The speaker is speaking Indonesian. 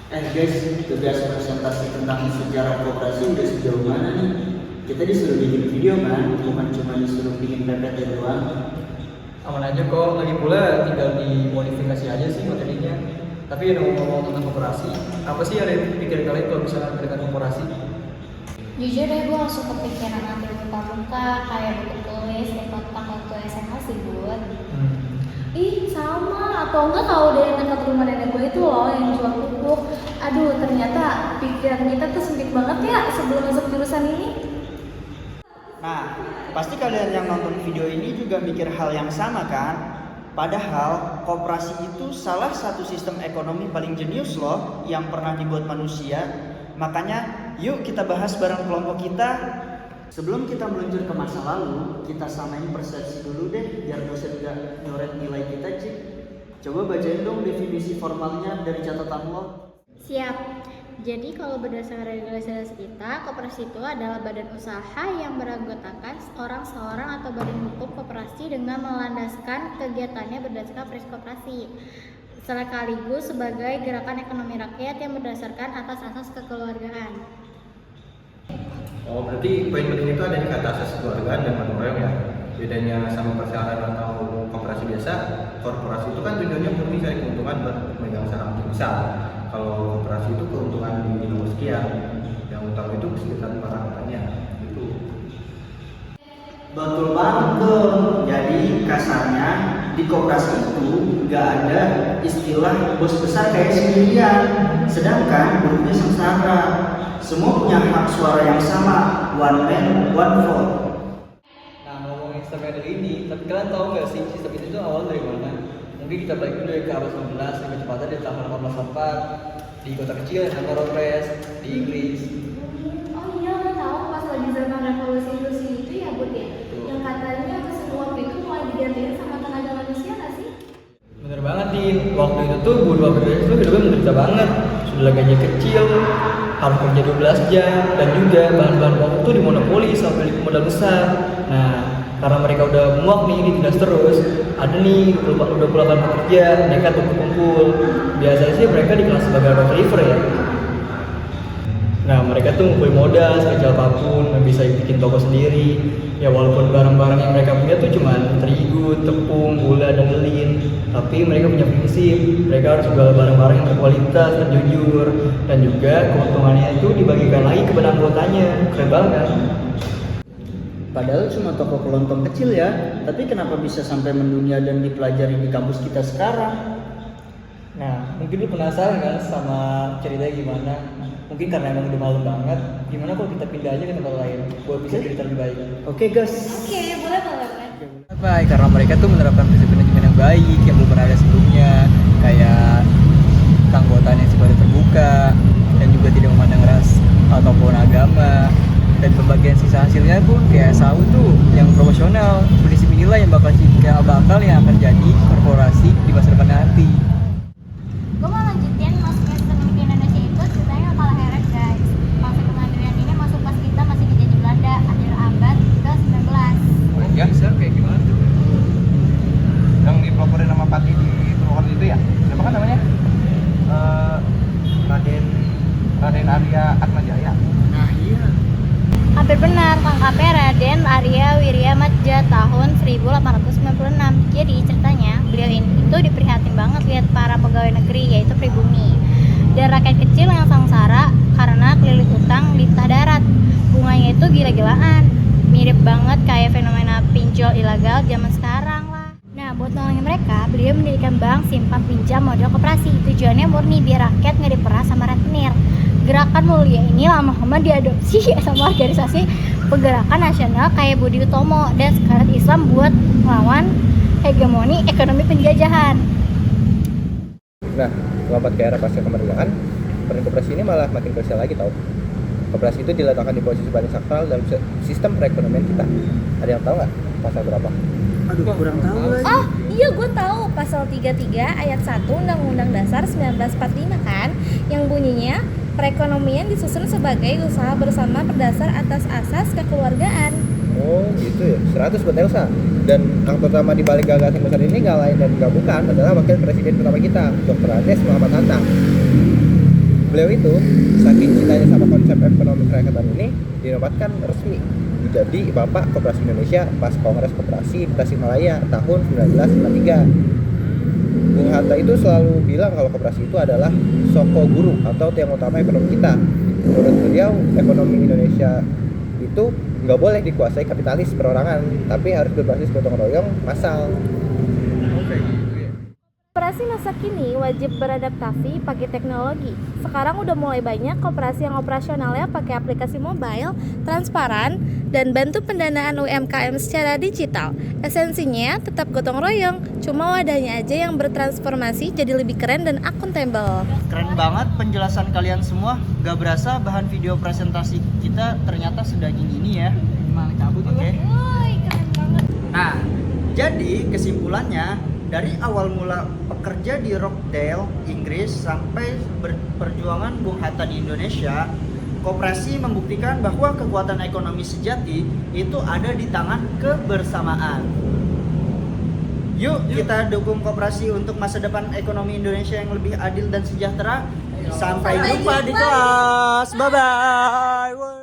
Guys, tugas presentasi tentang sejarah koperasi udah sejauh mana nih? Kita disuruh bikin video kan, bukan cuma disuruh bikin PPT doang. Aman aja kok, lagi pula tinggal dimodifikasi aja sih materinya. Tapi ngomong tentang koperasi, apa sih yang ada di pikiran kalian kalau misalnya mendengar koperasi? Jujur deh, gue langsung kepikiran ambil muka-muka kayak buku tulis di kotak waktu SMA sih, Bud. Ih, sama. Atau enggak tahu deh dekat rumah nenek gue itu loh yang jual pupuk. Aduh, ternyata pikiran kita tuh sempit banget ya sebelum masuk jurusan ini. Nah, pasti kalian yang nonton video ini juga mikir hal yang sama kan? Padahal koperasi itu salah satu sistem ekonomi paling jenius loh yang pernah dibuat manusia. Makanya yuk kita bahas bareng kelompok kita. Sebelum kita meluncur ke masa lalu, kita samain persepsi dulu deh biar dosen gak nyoret nilai kita, Cik. Coba bacain dong definisi formalnya dari catatan lo. Siap. Jadi kalau berdasarkan regulasi kita, koperasi itu adalah badan usaha yang beranggotakan seorang atau badan hukum koperasi dengan melandaskan kegiatannya berdasarkan prinsip koperasi. Sekaligus sebagai gerakan ekonomi rakyat yang berdasarkan atas asas kekeluargaan. Oh, berarti poin penting itu ada di kata asas keluargaan dan gotong royong ya. Bedanya sama perseroan atau koperasi biasa, korporasi itu kan tujuannya murni cari keuntungan buat memegang saham besar. Kalau koperasi itu keuntungan di nomor sekian, yang utama itu kesulitan para katanya. Itu. Betul banget tuh. Jadi kasarnya di koperasi itu nggak ada istilah bos besar kayak sendirian. Sedangkan buruhnya sengsara. Semua punya hak suara yang sama, one man, one vote. Nah, ngomongin sistem yang ada ini, tapi kalian tahu nggak sih sistem itu tuh awal dari mana? Mungkin kita balik dulu ya ke abad 19, yang kecepatan di tahun 1804 di kota kecil yang namanya Rodrigues di Inggris. Oh iya, lo tahu pas lagi zaman revolusi industri itu ya, Bud ya? Yang katanya mesin uap itu mulai digantiin sama tenaga manusia nggak sih? Bener banget nih, waktu itu tuh buruh Rodrigues tuh hidupnya menderita banget. Sudah gaji kecil, harus kerja 12 jam, dan juga bahan-bahan pokok tuh dimonopoli sampai di modal besar. Nah, karena mereka udah muak nih ditindas terus, ada nih 28 pekerja, mereka tuh kumpul. Biasanya sih mereka dikenal sebagai road river ya. Nah, mereka tuh ngumpulin modal sekecil apapun, nggak bisa bikin toko sendiri. Ya walaupun barang-barang yang mereka punya tuh cuma terigu, tepung, gula, dan lilin, tapi mereka punya prinsip. Mereka harus jual barang-barang yang berkualitas dan jujur, dan juga keuntungannya itu dibagikan lagi kepada anggotanya. Keren banget kan? Padahal cuma toko kelontong kecil ya, tapi kenapa bisa sampai mendunia dan dipelajari di kampus kita sekarang? Nah, mungkin lu penasaran kan sama ceritanya gimana? Mungkin karena emang udah malu banget, gimana kalau kita pindah aja ke tempat lain buat bisa cerita lebih baik. Oke guys. Oke, boleh. Baik, karena mereka tuh menerapkan prinsip manajemen yang baik yang belum pernah ada sebelumnya, kayak keanggotaan yang sifatnya terbuka dan juga tidak memandang ras ataupun agama, dan pembagian sisa hasilnya pun kayak SAU tuh yang proporsional. Prinsip inilah yang bakal yang akan jadi korporasi di masa depan nanti. Gue mau lanjutin masuknya sistem ke Indonesia itu ceritanya kalah heret guys. Masuk pengadilan ini masuk pas kita masih dijajah Belanda akhir abad ke-19. Ya, Sir, kayak gimana tuh? Yang dipeloporin sama Pati di Purwokerto itu ya? Siapa kan namanya? Raden Arya Atmajaya. Nah iya. Hampir benar, lengkapnya Raden Arya Wirya Madja tahun 1896. Jadi ceritanya beliau ini itu diprihatin banget lihat para pegawai negeri yaitu pribumi dan rakyat kecil yang sengsara karena kelilit utang di tah darat. Bunganya itu gila-gilaan, mirip banget kayak fenomena pinjol ilegal zaman sekarang lah. Nah, buat nolongin mereka, beliau mendirikan bank simpan pinjam model koperasi. Tujuannya murni biar rakyat nggak diperas sama rentenir. Gerakan mulia ini lama-lama diadopsi sama organisasi pergerakan nasional kayak Budi Utomo dan Sekretariat Islam buat melawan hegemoni ekonomi penjajahan. Nah, lompat ke era pasca kemerdekaan, peran koperasi ini malah makin krusial lagi tau. Koperasi itu diletakkan di posisi paling sakral dalam sistem perekonomian kita. Ada yang tahu nggak pasal berapa? Aduh, kurang tahu lagi. Oh iya, gue tahu pasal 33 ayat 1 Undang-Undang Dasar 1945 kan, yang bunyinya perekonomian disusun sebagai usaha bersama berdasar atas asas kekeluargaan. Oh gitu ya, 100 buat Elsa. Dan yang pertama di balik gagasan besar ini nggak lain dan nggak bukan adalah wakil presiden pertama kita, Dr. Andes Muhammad Hatta. beliau itu saking cintanya sama konsep ekonomi kerakyatan ini dinobatkan resmi menjadi Bapak Koperasi Indonesia pas Kongres Koperasi di Tasikmalaya tahun 1953. Bung Hatta itu selalu bilang kalau koperasi itu adalah soko guru atau tiang utama ekonomi kita. Menurut beliau, ekonomi Indonesia itu nggak boleh dikuasai kapitalis perorangan, tapi harus berbasis gotong royong massal. Koperasi masa kini wajib beradaptasi pakai teknologi. Sekarang udah mulai banyak koperasi yang operasionalnya pakai aplikasi mobile, transparan, dan bantu pendanaan UMKM secara digital. Esensinya tetap gotong royong, cuma wadahnya aja yang bertransformasi jadi lebih keren dan akuntabel. Keren banget penjelasan kalian semua. Gak berasa bahan video presentasi kita ternyata sedaging ini ya. Gimana cabut Oke. Woi, keren banget. Nah, jadi kesimpulannya dari awal mula pekerja di Rochdale, Inggris sampai perjuangan Bung Hatta di Indonesia, koperasi membuktikan bahwa kekuatan ekonomi sejati itu ada di tangan kebersamaan. Yuk kita dukung koperasi untuk masa depan ekonomi Indonesia yang lebih adil dan sejahtera. Sampai jumpa di kelas. Bye bye.